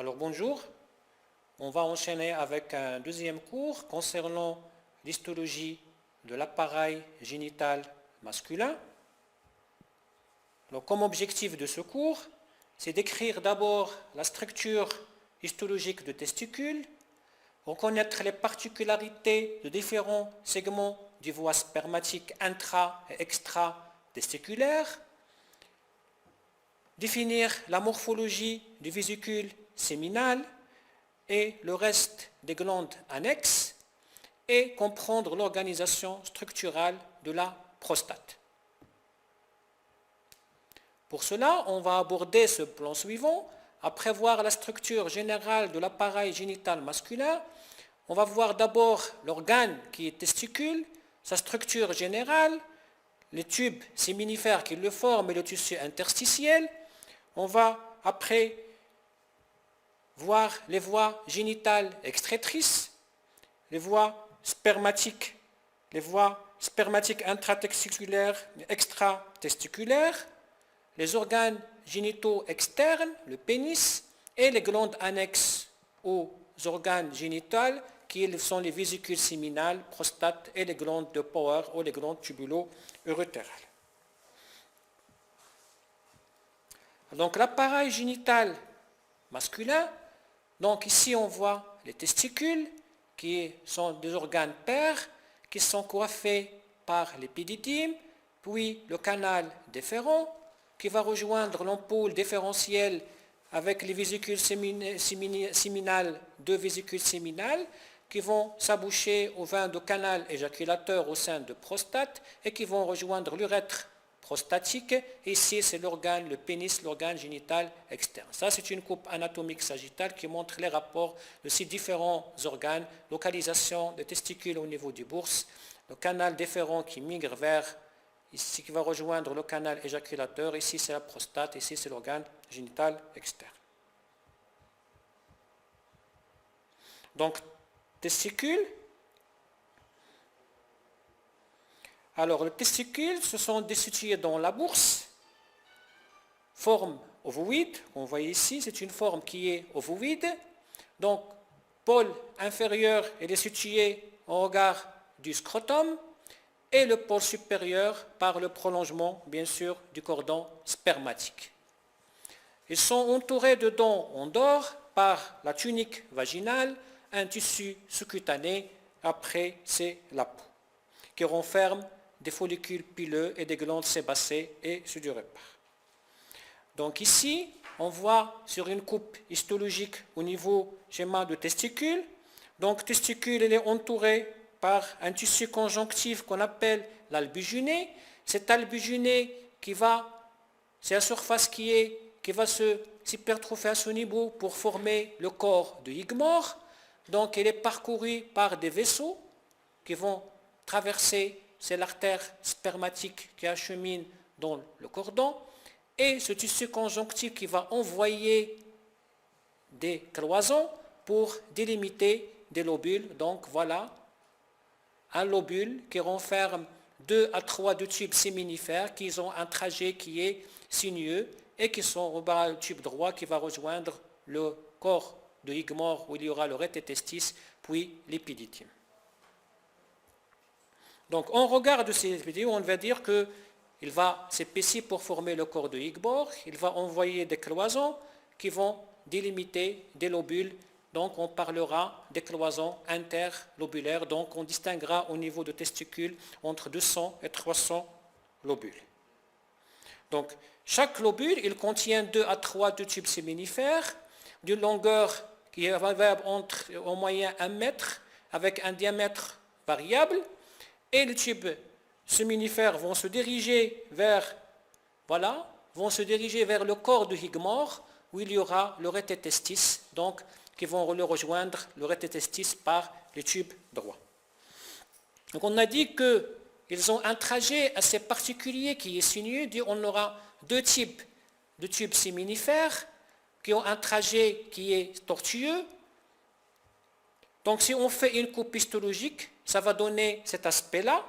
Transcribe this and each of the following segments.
Alors bonjour, on va enchaîner avec un deuxième cours concernant l'histologie de l'appareil génital masculin. Donc, comme objectif de ce cours, c'est d'écrire d'abord la structure histologique de testicules, reconnaître les particularités de différents segments du voie spermatique intra- et extra-testiculaire, définir la morphologie du vésicule séminal et le reste des glandes annexes et comprendre l'organisation structurale de la prostate. Pour cela, on va aborder ce plan suivant. Après voir la structure générale de l'appareil génital masculin, on va voir d'abord l'organe qui est testicule, sa structure générale, les tubes séminifères qui le forment et le tissu interstitiel. On va après voir les voies génitales excrétrices, les voies spermatiques intratesticulaires et extratesticulaires, les organes génitaux externes, le pénis, et les glandes annexes aux organes génitaux, qui sont les vésicules séminales, prostate et les glandes de Power ou les glandes tubulo-urotérales. Donc l'appareil génital masculin, donc ici on voit les testicules, qui sont des organes pairs, qui sont coiffés par l'épididyme, puis le canal déférent, qui va rejoindre l'ampoule différentielle avec les vésicules séminales, deux vésicules séminales, qui vont s'aboucher au vein de canal éjaculateur au sein de prostate et qui vont rejoindre l'urètre prostatique. Ici, c'est l'organe, le pénis, l'organe génital externe. Ça, c'est une coupe anatomique sagittale qui montre les rapports de ces différents organes, localisation des testicules au niveau du bourse, le canal déférent qui migre vers ici, qui va rejoindre le canal éjaculateur. Ici, c'est la prostate. Ici, c'est l'organe génital externe. Donc, testicules. Alors, les testicules, ce sont situés dans la bourse, forme ovoïde. On voit ici, c'est une forme qui est ovoïde. Donc, pôle inférieur, il est situé au regard du scrotum, et le pôle supérieur par le prolongement, bien sûr, du cordon spermatique. Ils sont entourés de dents en dehors par la tunique vaginale, un tissu sous-cutané, après c'est la peau, qui renferme des follicules pileux et des glandes sébacées et sudoripares. Donc ici, on voit sur une coupe histologique au niveau schéma de testicule. Donc testicule, il est entouré par un tissu conjonctif qu'on appelle l'albuginé. Cet albuginé c'est la surface qui va s'hypertrophier à ce niveau pour former le corps de Higmore. Donc il est parcouru par des vaisseaux qui vont traverser, c'est l'artère spermatique qui achemine dans le cordon, et ce tissu conjonctif qui va envoyer des cloisons pour délimiter des lobules. Donc voilà, un lobule qui renferme 2 à 3 de tubes séminifères qui ont un trajet qui est sinueux et qui sont au bas du tube droit qui va rejoindre le corps de Higmore où il y aura le rététestis puis l'épididyme. Donc en regard de ces vidéos, on va dire qu'il va s'épaissir pour former le corps de Higmore, il va envoyer des cloisons qui vont délimiter des lobules. Donc on parlera des cloisons interlobulaires, donc on distinguera au niveau de testicules entre 200 et 300 lobules. Donc chaque lobule, il contient 2 à 3 de tubes séminifères d'une longueur qui est entre en moyenne 1 mètre avec un diamètre variable, et les tubes séminifères vont se diriger vers le corps de Higmore où il y aura le rététestis, donc qui vont le rejoindre, le rététestis par les tubes droits. Donc on a dit qu'ils ont un trajet assez particulier qui est sinueux. On aura 2 types de tubes séminifères qui ont un trajet qui est tortueux. Donc si on fait une coupe histologique, ça va donner cet aspect-là.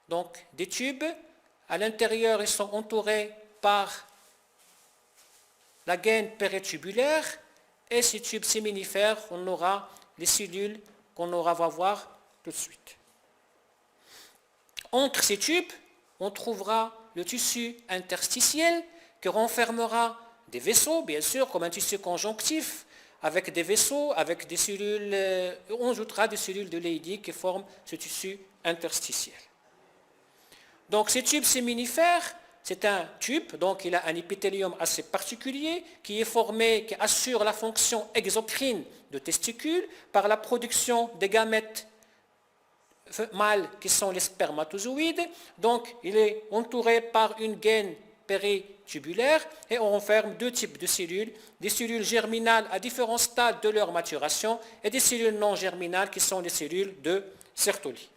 Donc des tubes, à l'intérieur ils sont entourés par la gaine péritubulaire, et ces tubes séminifères, on aura les cellules qu'on va voir tout de suite. Entre ces tubes, on trouvera le tissu interstitiel qui renfermera des vaisseaux, bien sûr, comme un tissu conjonctif, avec des vaisseaux, avec des cellules, on ajoutera des cellules de Leydig qui forment ce tissu interstitiel. Donc ces tubes séminifères, c'est un tube, donc il a un épithélium assez particulier qui est formé, qui assure la fonction exocrine de testicules par la production des gamètes mâles qui sont les spermatozoïdes. Donc il est entouré par une gaine péritubulaire et on renferme deux types de cellules, des cellules germinales à différents stades de leur maturation et des cellules non germinales qui sont les cellules de Sertoli.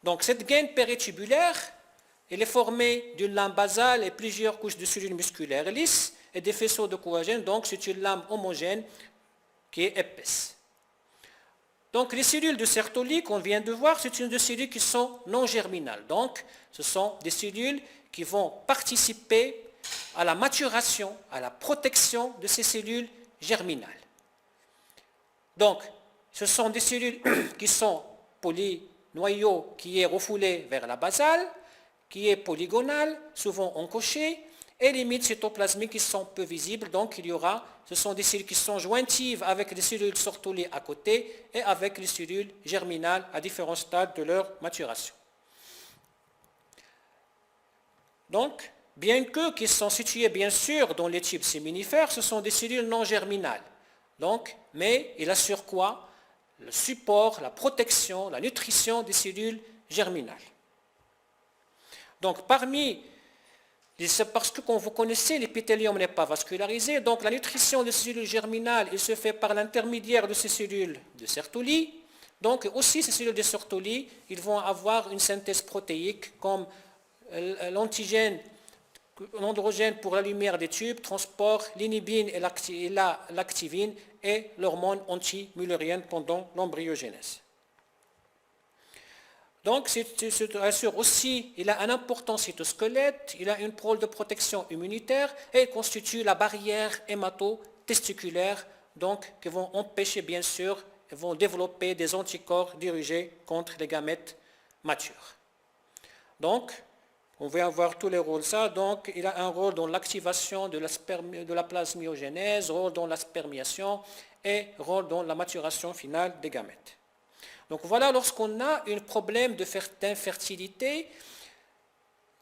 Donc cette gaine péritubulaire, elle est formée d'une lame basale et plusieurs couches de cellules musculaires lisses et des faisceaux de collagène, donc c'est une lame homogène qui est épaisse. Donc les cellules de Sertoli qu'on vient de voir, c'est une des cellules qui sont non germinales. Donc ce sont des cellules qui vont participer à la maturation, à la protection de ces cellules germinales. Donc ce sont des cellules qui sont noyau qui est refoulé vers la basale, qui est polygonal, souvent encoché, et les limites cytoplasmiques qui sont peu visibles. Donc ce sont des cellules qui sont jointives avec les cellules Sertoli à côté et avec les cellules germinales à différents stades de leur maturation. Donc, bien qu'ils sont situés bien sûr dans les tubes séminifères, ce sont des cellules non germinales. Donc, mais il assure quoi? Le support, la protection, la nutrition des cellules germinales. Donc c'est parce que comme vous connaissez, l'épithélium n'est pas vascularisé, donc la nutrition des cellules germinales, il se fait par l'intermédiaire de ces cellules de Sertoli. Donc aussi ces cellules de Sertoli, ils vont avoir une synthèse protéique comme l'antigène, l'androgène pour la lumière des tubes, transport l'inhibine et l'activine et l'hormone anti-mullérienne pendant l'embryogenèse. Donc, assure aussi, il a un important cytosquelette, il a une rôle de protection immunitaire et il constitue la barrière hémato-testiculaire, donc qui vont empêcher bien sûr, vont développer des anticorps dirigés contre les gamètes matures. Donc, on va avoir tous les rôles ça. Donc, il a un rôle dans l'activation de la plasmiogénèse, rôle dans la spermiation et rôle dans la maturation finale des gamètes. Donc voilà, lorsqu'on a un problème d'infertilité,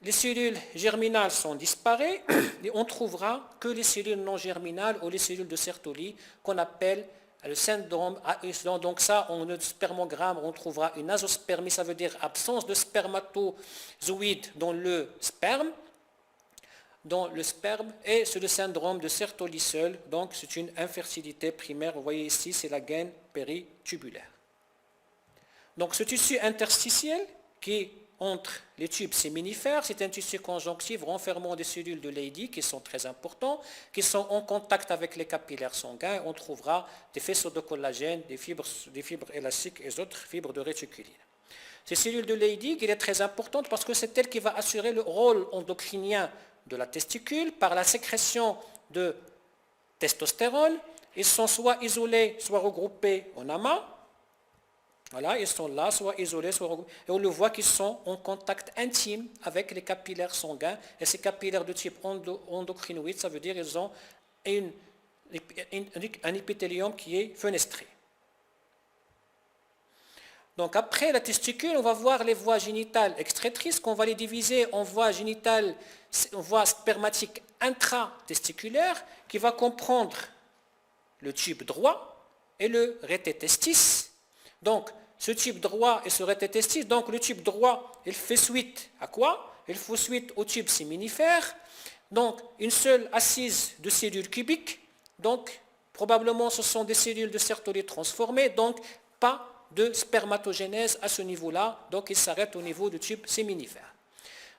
les cellules germinales sont disparues et on trouvera que les cellules non germinales ou les cellules de Sertoli qu'on appelle le syndrome. Donc ça, en spermogramme, on trouvera une azospermie, ça veut dire absence de spermatozoïdes dans le sperme. Et c'est le syndrome de Sertoli seul, donc c'est une infertilité primaire. Vous voyez ici, c'est la gaine péritubulaire. Donc ce tissu interstitiel qui est entre les tubes séminifères, c'est un tissu conjonctif renfermant des cellules de Leydig qui sont très importants, qui sont en contact avec les capillaires sanguins. On trouvera des faisceaux de collagène, des fibres élastiques et d'autres fibres de réticuline. Ces cellules de Leydig, il est très importante parce que c'est elle qui va assurer le rôle endocrinien de la testicule par la sécrétion de testostérone. Ils sont soit isolés, soit regroupés en amas. Voilà, ils sont là, soit isolés, soit regroupés. Et on le voit qu'ils sont en contact intime avec les capillaires sanguins. Et ces capillaires de type endocrinoïde, ça veut dire qu'ils ont un épithélium qui est fenestré. Donc après la testicule, on va voir les voies génitales excrétrices, qu'on va les diviser en voies génitales, en voies spermatiques intratesticulaires, qui va comprendre le tube droit et le rététestis. Donc, ce tube droit et ce rététestis, donc le tube droit, il fait suite à quoi? Il fait suite au tube séminifère. Donc, une seule assise de cellules cubiques. Donc, probablement, ce sont des cellules de Sertoli transformées. Donc, pas de spermatogénèse à ce niveau-là. Donc, il s'arrête au niveau du tube séminifère.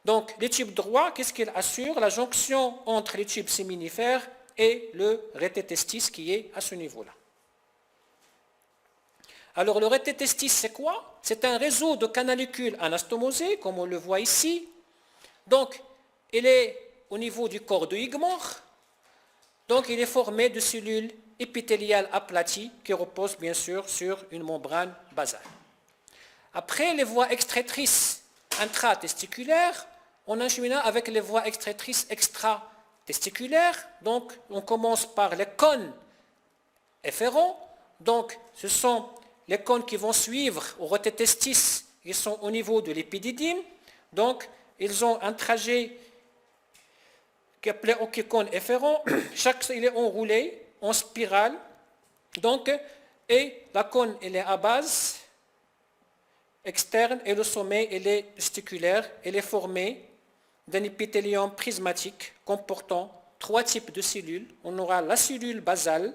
Donc, les tubes droits, qu'est-ce qu'ils assurent? La jonction entre les tubes séminifères et le rététestis qui est à ce niveau-là. Alors le rététestis, c'est quoi? C'est un réseau de canalicule anastomosés, comme on le voit ici. Donc, il est au niveau du corps de Higmore. Donc, il est formé de cellules épithéliales aplaties qui reposent bien sûr sur une membrane basale. Après les voies excrétrices intratesticulaires, on achemine avec les voies excrétrices extratesticulaires. Donc, on commence par les cônes efférents. Donc, ce sont les cônes qui vont suivre au rotétestis. Ils sont au niveau de l'épididyme. Donc, ils ont un trajet qui est appelé ochécone efférent. Il est enroulé en spirale. Donc, et la cône, elle est à base externe et le sommet, elle est testiculaire. Elle est formée d'un épithélium prismatique comportant 3 types de cellules. On aura la cellule basale,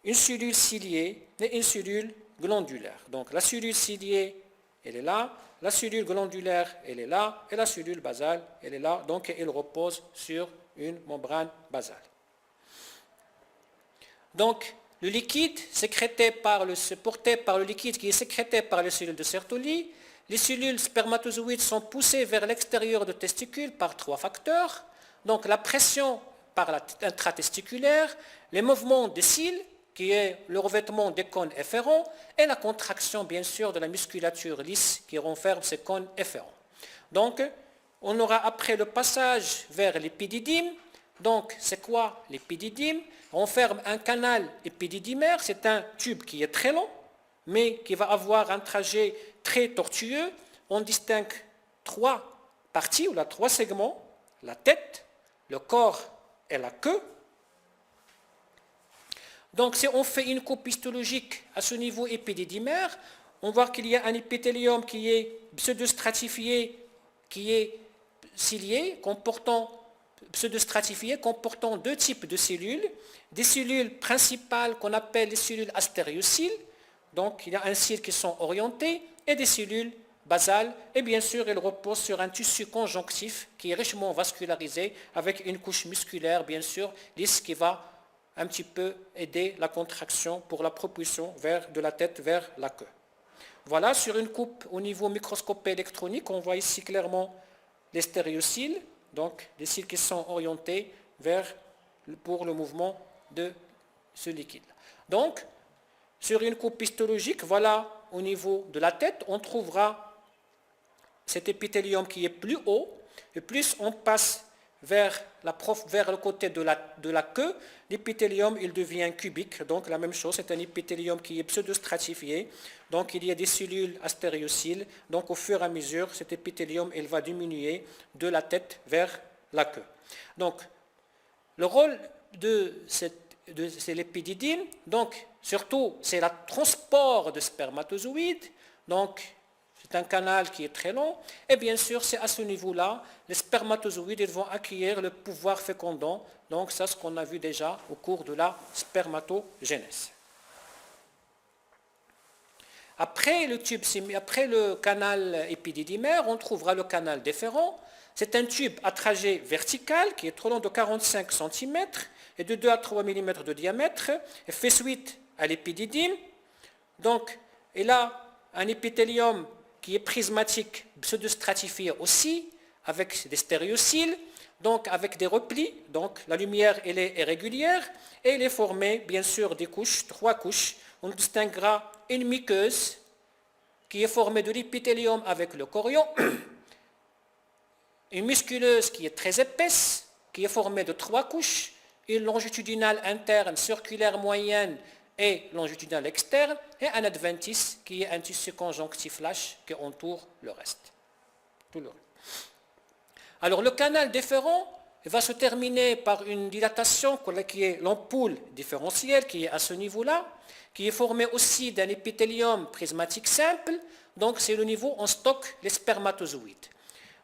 une cellule ciliée et une cellule glandulaire. Donc la cellule ciliée, elle est là, la cellule glandulaire, elle est là, et la cellule basale, elle est là. Donc elle repose sur une membrane basale. Donc le liquide porté par le liquide qui est sécrété par les cellules de Sertoli. Les cellules spermatozoïdes sont poussées vers l'extérieur du testicule par 3 facteurs. Donc la pression intratesticulaire, les mouvements des cils, qui est le revêtement des cônes efférents, et la contraction, bien sûr, de la musculature lisse qui renferme ces cônes efférents. Donc, on aura après le passage vers l'épididyme. Donc, c'est quoi l'épididyme? On renferme un canal épididymaire, c'est un tube qui est très long, mais qui va avoir un trajet très tortueux. On distingue 3 parties, ou 3 segments, la tête, le corps et la queue. Donc, si on fait une coupe histologique à ce niveau épididymaire, on voit qu'il y a un épithélium qui est pseudostratifié, qui est cilié, pseudostratifié, comportant 2 types de cellules. Des cellules principales qu'on appelle les cellules astériociles, donc il y a un cils qui sont orientés, et des cellules basales, et bien sûr, elles reposent sur un tissu conjonctif qui est richement vascularisé, avec une couche musculaire, bien sûr, lisse qui va un petit peu aider la contraction pour la propulsion de la tête vers la queue. Voilà, sur une coupe au niveau microscopé électronique, on voit ici clairement les stéréociles, donc des cils qui sont orientés pour le mouvement de ce liquide. Donc, sur une coupe histologique, voilà, au niveau de la tête, on trouvera cet épithélium qui est plus haut, et plus on passe vers le côté de la queue, l'épithélium il devient cubique, donc la même chose, c'est un épithélium qui est pseudostratifié, donc il y a des cellules astériociles, donc au fur et à mesure, cet épithélium il va diminuer de la tête vers la queue. Donc, le rôle de l'épididyme, donc surtout c'est le transport de spermatozoïdes, donc c'est un canal qui est très long, et bien sûr, c'est à ce niveau-là, les spermatozoïdes ils vont acquérir le pouvoir fécondant. Donc, c'est ce qu'on a vu déjà au cours de la spermatogénèse. Après le canal épididymaire, on trouvera le canal déférent. C'est un tube à trajet vertical qui est trop long de 45 cm et de 2 à 3 mm de diamètre, et fait suite à l'épididyme. Donc, il a un épithélium qui est prismatique, pseudostratifié aussi, avec des stéréociles, donc avec des replis, donc la lumière elle est irrégulière, et elle est formée bien sûr des couches, 3 couches. On distinguera une muqueuse qui est formée de l'épithélium avec le chorion, une musculeuse qui est très épaisse, qui est formée de 3 couches, une longitudinale interne, circulaire moyenne, et longitudinal externe, et un adventice qui est un tissu conjonctif lâche qui entoure le reste. Tout le reste. Alors le canal déférent va se terminer par une dilatation qui est l'ampoule différentielle qui est à ce niveau-là, qui est formée aussi d'un épithélium prismatique simple, donc c'est le niveau où on stocke les spermatozoïdes.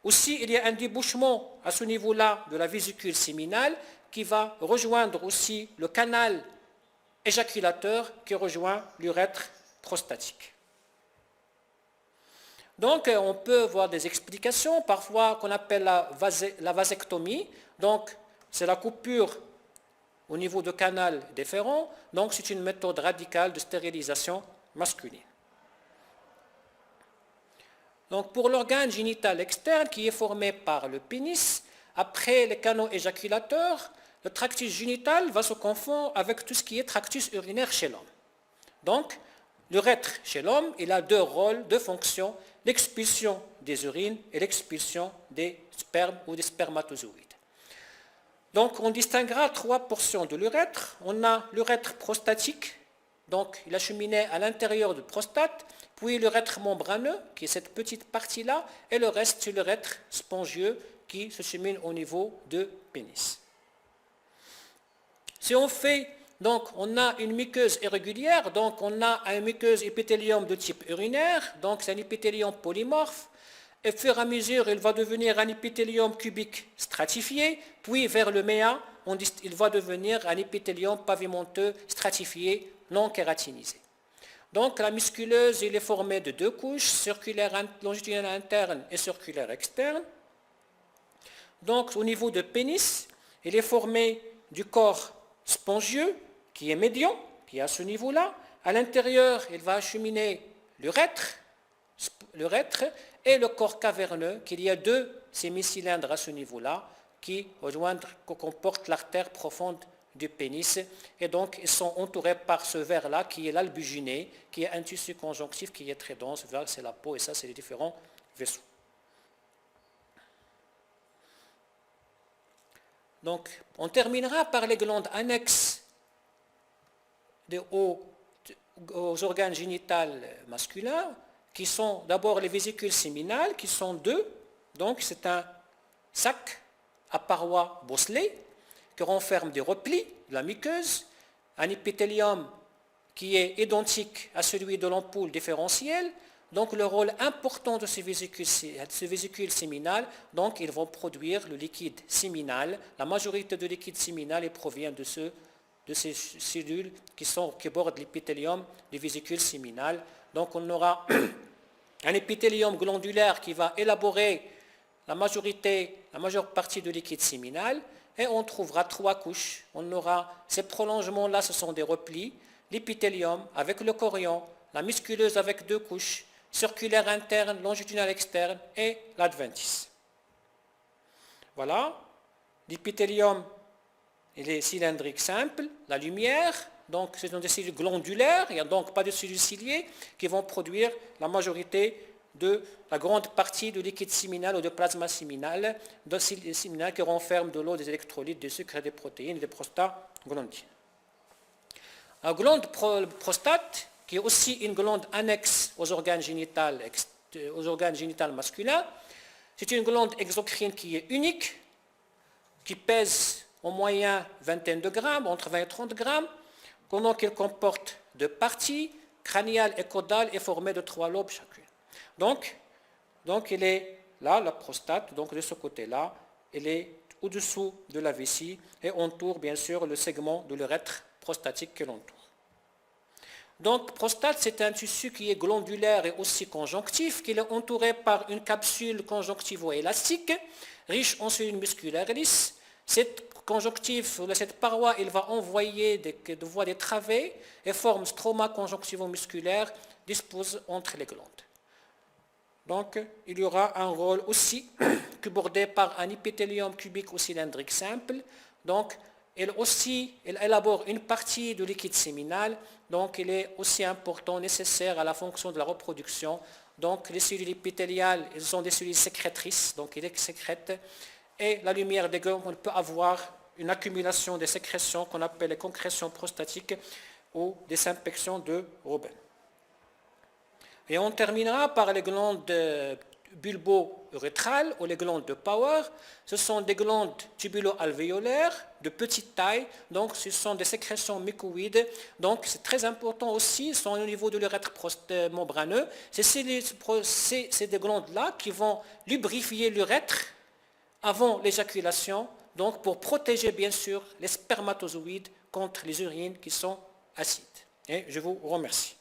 Aussi, il y a un débouchement à ce niveau-là de la vésicule séminale qui va rejoindre aussi le canal éjaculateur qui rejoint l'urètre prostatique. Donc, on peut voir des explications, parfois qu'on appelle la vasectomie. Donc, c'est la coupure au niveau du canal déférent. Donc, c'est une méthode radicale de stérilisation masculine. Donc pour l'organe génital externe qui est formé par le pénis, après les canaux éjaculateurs, le tractus génital va se confondre avec tout ce qui est tractus urinaire chez l'homme. Donc, l'urètre chez l'homme, il a deux rôles, deux fonctions, l'expulsion des urines et l'expulsion des spermes ou des spermatozoïdes. Donc, on distinguera trois portions de l'urètre. On a l'urètre prostatique, donc il a cheminé à l'intérieur de prostate, puis l'urètre membraneux, qui est cette petite partie-là, et le reste, c'est l'urètre spongieux qui se chemine au niveau de pénis. Si on fait, donc on a une muqueuse irrégulière, donc on a un muqueuse épithélium de type urinaire, donc c'est un épithélium polymorphe, et au fur et à mesure, il va devenir un épithélium cubique stratifié, puis vers le méa, il va devenir un épithélium pavimenteux stratifié, non kératinisé. Donc la musculeuse, il est formé de deux couches, circulaire longitudinale interne et circulaire externe. Donc au niveau de pénis, il est formé du corps spongieux, qui est médian, qui est à ce niveau-là. À l'intérieur, il va acheminer l'urètre et le corps caverneux, qu'il y a deux sémicylindres à ce niveau-là, qui comportent l'artère profonde du pénis. Et donc, ils sont entourés par ce verre-là, qui est l'albuginé, qui est un tissu conjonctif qui est très dense. Ce verre, c'est la peau, et ça, c'est les différents vaisseaux. Donc, on terminera par les glandes annexes aux organes génitaux masculins, qui sont d'abord les vésicules séminales, qui sont deux. Donc, c'est un sac à parois bosselées, qui renferme des replis de la muqueuse, un épithélium qui est identique à celui de l'ampoule différentielle. Donc le rôle important de ces vésicules séminales, donc ils vont produire le liquide séminal. La majorité de liquide séminal provient de ces cellules qui bordent l'épithélium des vésicules séminales. Donc on aura un épithélium glandulaire qui va élaborer la majeure partie du liquide séminal, et on trouvera trois couches. On aura ces prolongements-là, ce sont des replis, l'épithélium avec le chorion, la musculeuse avec deux couches, circulaire interne, longitudinale externe et l'adventice. Voilà, l'épithélium, il est cylindrique simple, la lumière, donc ce sont des cellules glandulaires, il n'y a donc pas de cellules ciliées qui vont produire la majorité de la grande partie du liquide séminal ou de plasma séminal, qui renferme de l'eau, des électrolytes, des sucres, des protéines, des prostaglandines. La glande prostate, qui est aussi une glande annexe aux organes génitaux masculins, c'est une glande exocrine qui est unique, qui pèse en moyenne vingtaine de grammes, entre 20 et 30 grammes, donc elle comporte deux parties, crâniale et caudale, et formée de 3 lobes chacune. Donc elle est là, la prostate, donc de ce côté-là, elle est au-dessous de la vessie et entoure bien sûr le segment de l'urètre prostatique qui l'entoure. Donc prostate, c'est un tissu qui est glandulaire et aussi conjonctif, qui est entouré par une capsule conjonctivo-élastique, riche en cellules musculaires lisses. Cette conjonctive, cette paroi, elle va envoyer des voies des travées et forme stroma conjonctivo-musculaire dispose entre les glandes. Donc, il y aura un rôle aussi bordé par un épithélium cubique ou cylindrique simple. Donc, elle élabore une partie du liquide séminal. Donc, il est aussi important, nécessaire à la fonction de la reproduction. Donc, les cellules épithéliales, elles sont des cellules sécrétrices, donc elles sécrètent. Et la lumière des glandes, on peut avoir une accumulation des sécrétions qu'on appelle les concrétions prostatiques ou des sympections de Robin. Et on terminera par les glandes bulbo-urétrales ou les glandes de Power. Ce sont des glandes tubulo-alvéolaires de petite taille, donc ce sont des sécrétions mucoïdes. Donc c'est très important aussi, sont au niveau de l'urètre membraneux. C'est des glandes-là qui vont lubrifier l'urètre avant l'éjaculation, donc pour protéger bien sûr les spermatozoïdes contre les urines qui sont acides. Et je vous remercie.